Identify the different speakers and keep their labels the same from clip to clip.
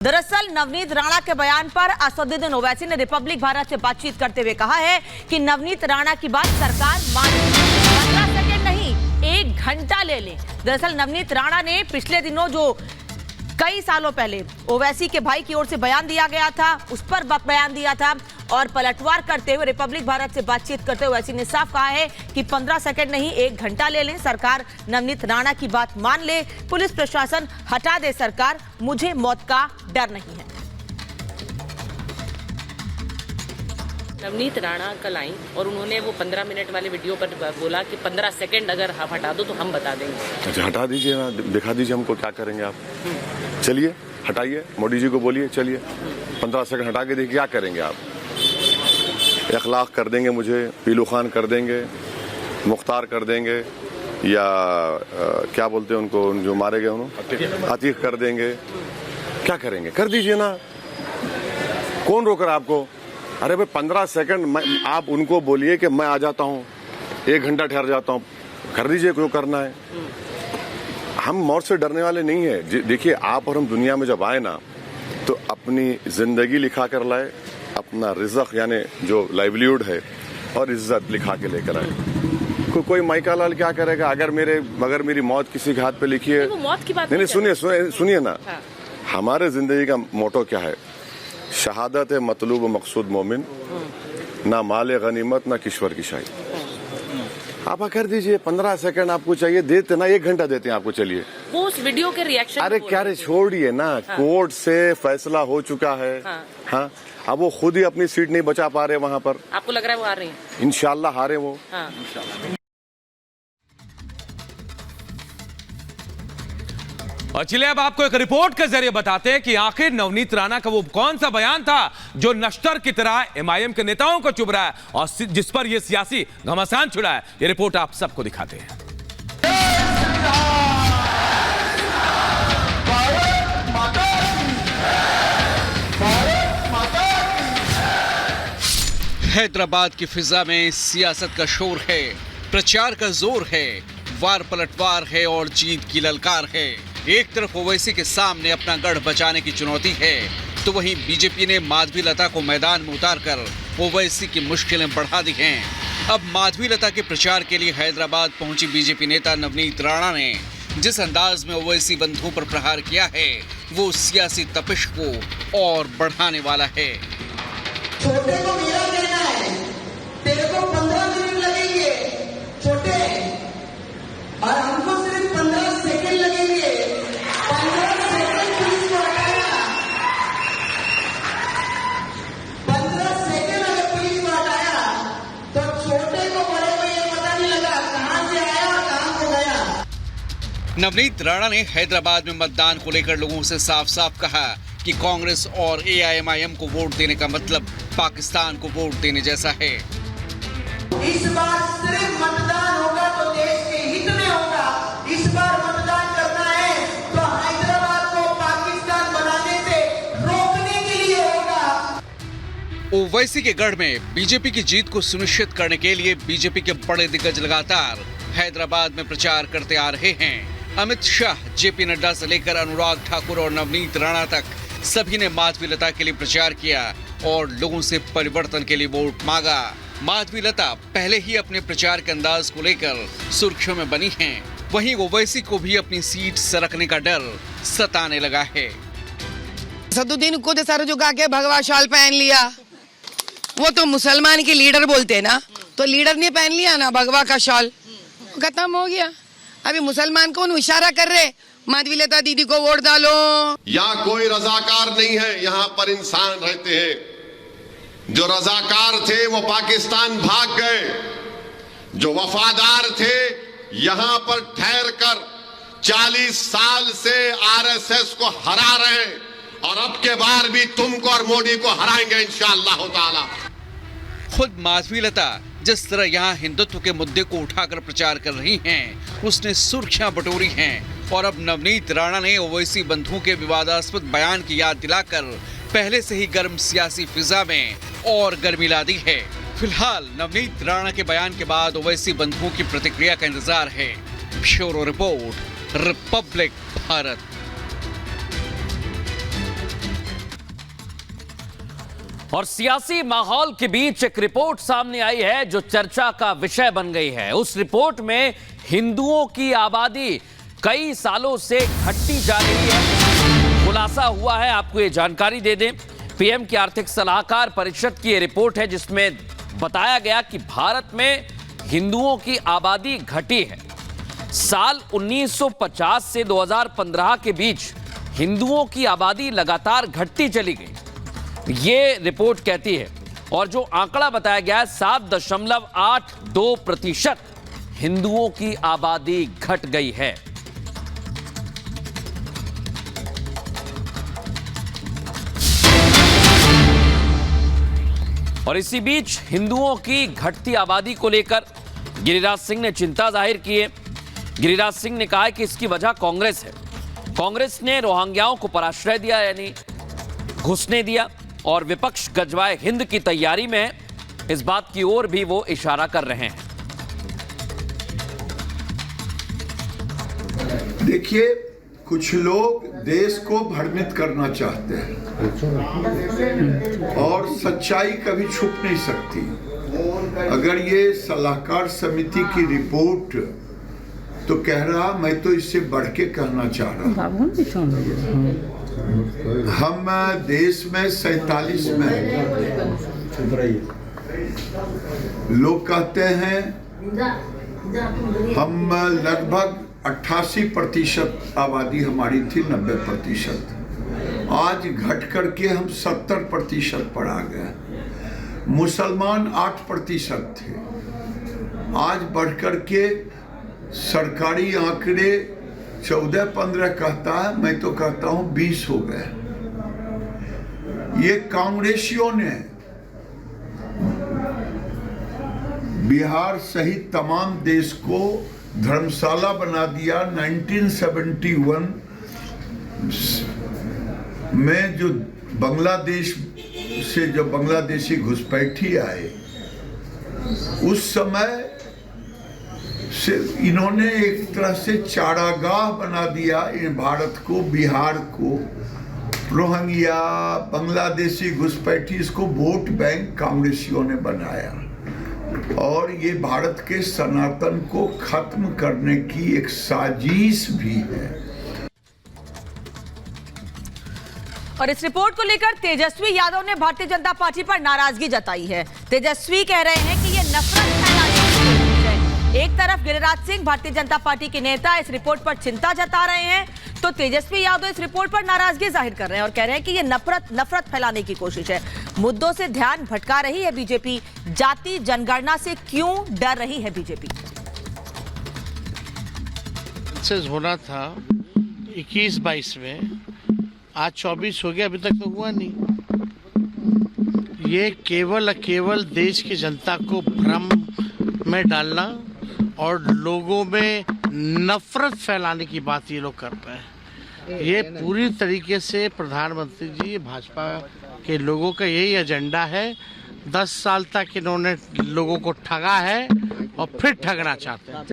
Speaker 1: दरअसल नवनीत राणा के बयान पर असदुद्दीन ओवैसी ने रिपब्लिक भारत से बातचीत करते हुए कहा है कि नवनीत राणा की बात सरकार माने, 15 सेकंड नहीं 1 घंटा ले ले। दरअसल नवनीत राणा ने पिछले दिनों जो कई सालों पहले ओवैसी के भाई की ओर से बयान दिया गया था उस पर बयान दिया था और पलटवार करते हुए रिपब्लिक भारत से बातचीत करते हुए ओवैसी ने साफ कहा है कि 15 सेकंड नहीं 1 घंटा ले लें, सरकार नवनीत राणा की बात मान ले, पुलिस प्रशासन हटा दे सरकार, मुझे मौत का डर नहीं है।
Speaker 2: नवनीत राणा कल आई और उन्होंने वो 15 मिनट वाले वीडियो पर बोला कि 15 सेकंड अगर आप हटा दो तो हम बता देंगे।
Speaker 3: अच्छा हटा दीजिए ना, दिखा दीजिए हमको क्या करेंगे आप। चलिए हटाइए, मोदी जी को बोलिए चलिए 15 सेकंड हटा के देखिए क्या करेंगे आप। इखलाक कर देंगे, मुझे पीलू खान कर देंगे, मुख्तार कर देंगे, या क्या बोलते हैं उनको जो मारे गए उन्होंने अतीक कर देंगे, क्या करेंगे कर दीजिए ना, कौन रोक रहा है आपको। अरे भाई 15 सेकंड आप उनको बोलिए कि मैं आ जाता हूँ, 1 घंटा ठहर जाता हूँ, कर दीजिए जो करना है। हम मौत से डरने वाले नहीं है। देखिए आप और हम दुनिया में जब आए ना तो अपनी जिंदगी लिखा कर लाए, अपना रिज़्क़ यानी जो लाइवलीहुड है और इज्जत लिखा के लेकर आए। कोई माइका लाल क्या करेगा अगर मेरी मौत किसी के हाथ पे लिखी है।
Speaker 2: वो मौत की बात
Speaker 3: नहीं, सुनिए ना।
Speaker 2: हाँ।
Speaker 3: हमारे जिंदगी का मोटो क्या है? शहादत है मतलूब मकसूद मोमिन, ना माले गनीमत ना किश्वर की शाही। आप कर दीजिए 15 सेकंड आपको चाहिए, देते ना 1 घंटा देते हैं आपको। चलिए
Speaker 2: वो उस वीडियो के रिएक्शन।
Speaker 3: अरे क्या रे छोड़िए ना। हाँ। कोर्ट से फैसला हो चुका है। हाँ। अब वो खुद ही अपनी सीट नहीं बचा पा रहे वहाँ पर।
Speaker 2: आपको लग रहा है वो हार रहे हैं?
Speaker 3: इंशाल्लाह हारे वो।
Speaker 2: हाँ।
Speaker 4: और चलिए अब आपको एक रिपोर्ट के जरिए बताते हैं कि आखिर नवनीत राणा का वो कौन सा बयान था जो नश्तर की तरह एमआईएम के नेताओं को चुभ रहा है और जिस पर ये सियासी घमासान छिड़ा है। ये रिपोर्ट आप सबको दिखाते हैं।
Speaker 5: हैदराबाद की फिजा में सियासत का शोर है, प्रचार का जोर है, वार पलटवार है और जीत की ललकार है। एक तरफ ओवैसी के सामने अपना गढ़ बचाने की चुनौती है तो वहीं बीजेपी ने माधवी लता को मैदान में उतारकर ओवैसी की मुश्किलें बढ़ा दी हैं। अब माधवी लता के प्रचार के लिए हैदराबाद पहुंची बीजेपी नेता नवनीत राणा ने जिस अंदाज में ओवैसी बंधुओं पर प्रहार किया है वो सियासी तपिश को और बढ़ाने वाला है।
Speaker 6: छोटे को मेरा कहना है, तेरे को 15 मिनट लगेंगे छोटे, और हमको सिर्फ 15 सेकंड लगेंगे। 15 सेकंड पुलिस को हटाया, 15 सेकंड अगर पुलिस को हटाया तो छोटे को बड़े को ये पता नहीं लगा कहां से आया और कहां को गया।
Speaker 5: नवनीत राणा ने हैदराबाद में मतदान को लेकर लोगों से साफ साफ कहा कि कांग्रेस और एआईएमआईएम को वोट देने का मतलब पाकिस्तान को वोट देने जैसा है।
Speaker 6: इस बार सिर्फ मतदान होगा तो देश के हित में होगा। इस बार मतदान करना है तो हैदराबाद को पाकिस्तान बनाने से रोकने के लिए होगा।
Speaker 5: ओवैसी के गढ़ में बीजेपी की जीत को सुनिश्चित करने के लिए बीजेपी के बड़े दिग्गज लगातार हैदराबाद में प्रचार करते आ रहे हैं। अमित शाह, जेपी नड्डा से लेकर अनुराग ठाकुर और नवनीत राणा तक सभी ने माधवी लता के लिए प्रचार किया और लोगों से परिवर्तन के लिए वोट मांगा। माधवी लता पहले ही अपने प्रचार के अंदाज को लेकर सुर्खियों में बनी हैं। वहीं ओवैसी को भी अपनी सीट सरकने का डर सताने लगा है।
Speaker 7: असदुद्दीन को तो सर झुका के भगवा शाल पहन लिया, वो तो मुसलमान के लीडर बोलते हैं ना, तो लीडर ने पहन लिया ना भगवा का शाल, खत्म हो गया। अभी मुसलमान को इशारा कर रहे माधवी लता दीदी को वोट डालो।
Speaker 8: यहाँ कोई रजाकार नहीं है, यहाँ पर इंसान रहते हैं। जो रजाकार थे वो पाकिस्तान भाग गए, जो वफादार थे यहाँ पर ठहर कर 40 साल से आरएसएस को हरा रहे हैं और अब के बार भी तुमको और मोदी को हराएंगे इंशाअल्लाह ताला।
Speaker 5: खुद माधवी लता जिस तरह यहाँ हिंदुत्व के मुद्दे को उठाकर प्रचार कर रही हैं, उसने सुर्खियां बटोरी हैं और अब नवनीत राणा ने ओवैसी बंधुओं के विवादास्पद बयान की याद दिलाकर पहले से ही गर्म सियासी फिजा में और गर्मी ला दी है। फिलहाल नवनीत राणा के बयान के बाद ओवैसी बंधुओं की प्रतिक्रिया का इंतजार है। Bureau report, Republic Bharat.
Speaker 9: और सियासी माहौल के बीच एक रिपोर्ट सामने आई है जो चर्चा का विषय बन गई है। उस रिपोर्ट में हिंदुओं की आबादी कई सालों से घटती जा रही है। खुलासा हुआ है, आपको ये जानकारी दे दें, पीएम की आर्थिक सलाहकार परिषद की ये रिपोर्ट है जिसमें बताया गया कि भारत में हिंदुओं की आबादी घटी है। साल 1950 से 2015 के बीच हिंदुओं की आबादी लगातार घटती चली गई, ये रिपोर्ट कहती है। और जो आंकड़ा बताया गया है 7.82% हिंदुओं की आबादी घट गई है। और इसी बीच हिंदुओं की घटती आबादी को लेकर गिरिराज सिंह ने चिंता जाहिर की है। गिरिराज सिंह ने कहा है कि इसकी वजह कांग्रेस है। कांग्रेस ने रोहिंग्याओं को पराश्रय दिया, यानी घुसने दिया, और विपक्ष गजवाए हिंद की तैयारी में है। इस बात की ओर भी वो इशारा कर रहे हैं।
Speaker 10: देखिए, कुछ लोग देश को भ्रमित करना चाहते हैं और सच्चाई कभी छुप नहीं सकती। अगर ये सलाहकार समिति की रिपोर्ट तो कह रहा, मैं तो इससे बढ़ के कहना चाह रहा, हम देश में 47 में लोग कहते हैं हम लगभग 88% आबादी हमारी थी, 90%। आज घट करके हम 70% पर आ गए। मुसलमान 8% थे, आज बढ़ करके सरकारी आंकड़े 14-15 कहता है, मैं तो कहता हूं 20 हो गए। ये कांग्रेसियों ने बिहार सहित तमाम देश को धर्मशाला बना दिया। 1971 में जो बांग्लादेश से जो बांग्लादेशी घुसपैठी आए, उस समय से इन्होंने एक तरह से चारागाह बना दिया इन भारत को, बिहार को। रोहिंग्या, बांग्लादेशी घुसपैठी, इसको वोट बैंक कांग्रेसियों ने बनाया और ये भारत के सनातन को खत्म करने की एक साजिश भी है।
Speaker 1: और इस रिपोर्ट को लेकर तेजस्वी यादव ने भारतीय जनता पार्टी पर नाराजगी जताई है। तेजस्वी कह रहे हैं कि ये नफरत फैलाने की कोशिश है। एक तरफ गिरिराज सिंह भारतीय जनता पार्टी के नेता इस रिपोर्ट पर चिंता जता रहे हैं, तो तेजस्वी यादव इस रिपोर्ट पर नाराजगी जाहिर कर रहे हैं और कह रहे हैं कि ये नफरत फैलाने की कोशिश है। मुद्दों से ध्यान भटका रही है बीजेपी। जाति जनगणना से क्यों डर रही है बीजेपी?
Speaker 11: होना था 21-22 में, आज 24 हो गया, अभी तक तो हुआ नहीं। ये केवल देश की जनता को भ्रम में डालना और लोगों में नफरत फैलाने की बात ये लोग कर रहे हैं। ये पूरी तरीके से प्रधानमंत्री जी, भाजपा के लोगों का यही एजेंडा है। 10 साल तक इन्होंने लोगों को ठगा है और फिर ठगना चाहते हैं।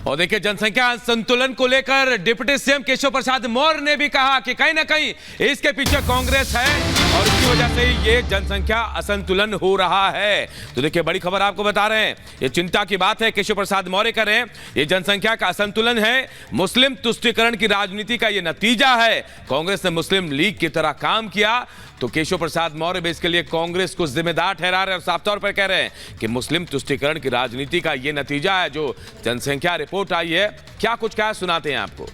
Speaker 4: और देखिए, जनसंख्या संतुलन को लेकर डिप्टी सीएम केशव प्रसाद मौर्य ने भी कहा कि कहीं ना कहीं इसके पीछे कांग्रेस है और इसकी वजह से ये जनसंख्या असंतुलन हो रहा है। तो देखिए, बड़ी खबर आपको बता रहे हैं, ये चिंता की बात है, केशव प्रसाद मौर्य कर रहे हैं, ये जनसंख्या का असंतुलन है, मुस्लिम तुष्टीकरण की राजनीति का ये नतीजा है। कांग्रेस ने मुस्लिम लीग की तरह काम किया, तो केशव प्रसाद मौर्य भी इसके लिए कांग्रेस को जिम्मेदार ठहरा रहे हैं और साफ तौर पर कह रहे हैं कि मुस्लिम तुष्टीकरण की राजनीति का ये नतीजा है जो जनसंख्या रिपोर्ट आई है। क्या कुछ क्या सुनाते हैं आपको?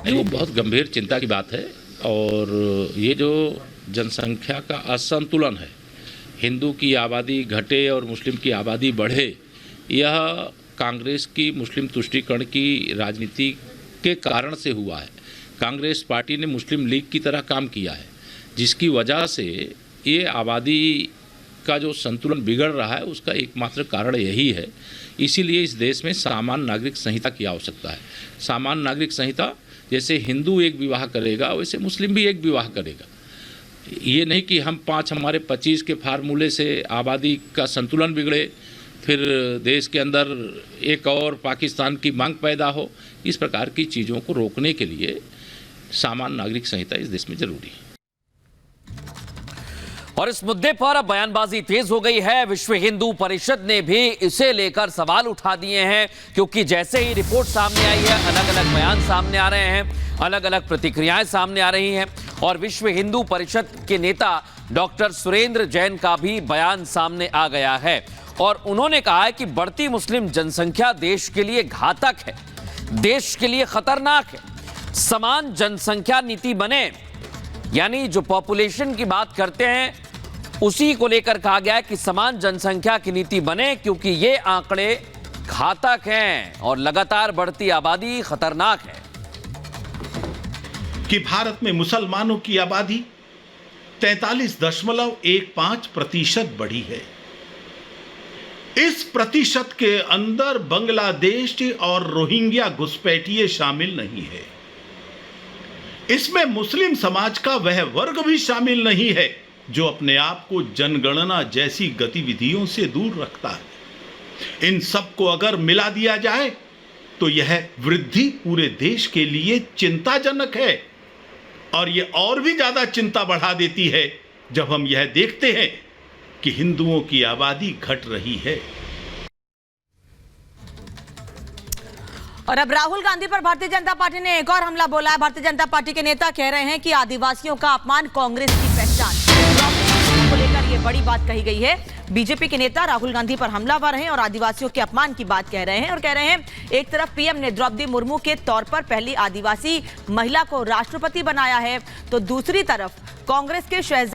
Speaker 12: नहीं, वो बहुत गंभीर चिंता की बात है। और ये जो जनसंख्या का असंतुलन है, हिंदू की आबादी घटे और मुस्लिम की आबादी बढ़े, यह कांग्रेस की मुस्लिम तुष्टीकरण की राजनीति के कारण से हुआ है। कांग्रेस पार्टी ने मुस्लिम लीग की तरह काम किया है, जिसकी वजह से ये आबादी का जो संतुलन बिगड़ रहा है उसका एकमात्र कारण यही है। इसीलिए इस देश में सामान्य नागरिक संहिता की आवश्यकता है। सामान्य नागरिक संहिता, जैसे हिंदू एक विवाह करेगा वैसे मुस्लिम भी एक विवाह करेगा। ये नहीं कि हम 5 हमारे 25 के फार्मूले से आबादी का संतुलन बिगड़े, फिर देश के अंदर एक और पाकिस्तान की मांग पैदा हो। इस प्रकार की चीज़ों को रोकने के लिए सामान्य नागरिक संहिता इस देश में जरूरी है।
Speaker 9: और इस मुद्दे पर अब बयानबाजी तेज हो गई है। विश्व हिंदू परिषद ने भी इसे लेकर सवाल उठा दिए हैं, क्योंकि जैसे ही रिपोर्ट सामने आई है, अलग अलग बयान सामने आ रहे हैं, अलग अलग प्रतिक्रियाएं सामने आ रही हैं। और विश्व हिंदू परिषद के नेता डॉक्टर सुरेंद्र जैन का भी बयान सामने आ गया है और उन्होंने कहा है कि बढ़ती मुस्लिम जनसंख्या देश के लिए घातक है, देश के लिए खतरनाक है। समान जनसंख्या नीति बने, यानी जो पॉपुलेशन की बात करते हैं उसी को लेकर कहा गया है कि समान जनसंख्या की नीति बने, क्योंकि ये आंकड़े घातक हैं और लगातार बढ़ती आबादी खतरनाक है।
Speaker 13: कि भारत में मुसलमानों की आबादी 43.15% बढ़ी है। इस प्रतिशत के अंदर बांग्लादेश और रोहिंग्या घुसपैठिए शामिल नहीं है। इसमें मुस्लिम समाज का वह वर्ग भी शामिल नहीं है जो अपने आप को जनगणना जैसी गतिविधियों से दूर रखता है। इन सबको अगर मिला दिया जाए तो यह वृद्धि पूरे देश के लिए चिंताजनक है और यह और भी ज्यादा चिंता बढ़ा देती है जब हम यह देखते हैं कि हिंदुओं की आबादी घट रही है।
Speaker 1: और अब राहुल गांधी पर भारतीय जनता पार्टी ने एक और हमला बोला है। भारतीय जनता पार्टी के नेता कह रहे हैं कि आदिवासियों का अपमान कांग्रेस की पहचान को लेकर ये बड़ी बात कही गई है। बीजेपी के नेता राहुल गांधी पर हमलावर हैं और आदिवासियों के अपमान की बात कह रहे हैं और कह रहे हैं एक तरफ पीएम ने द्रौपदी मुर्मू के तौर पर पहली आदिवासी महिला को राष्ट्रपति बनाया है, तो दूसरी तरफ कांग्रेस के शहजाद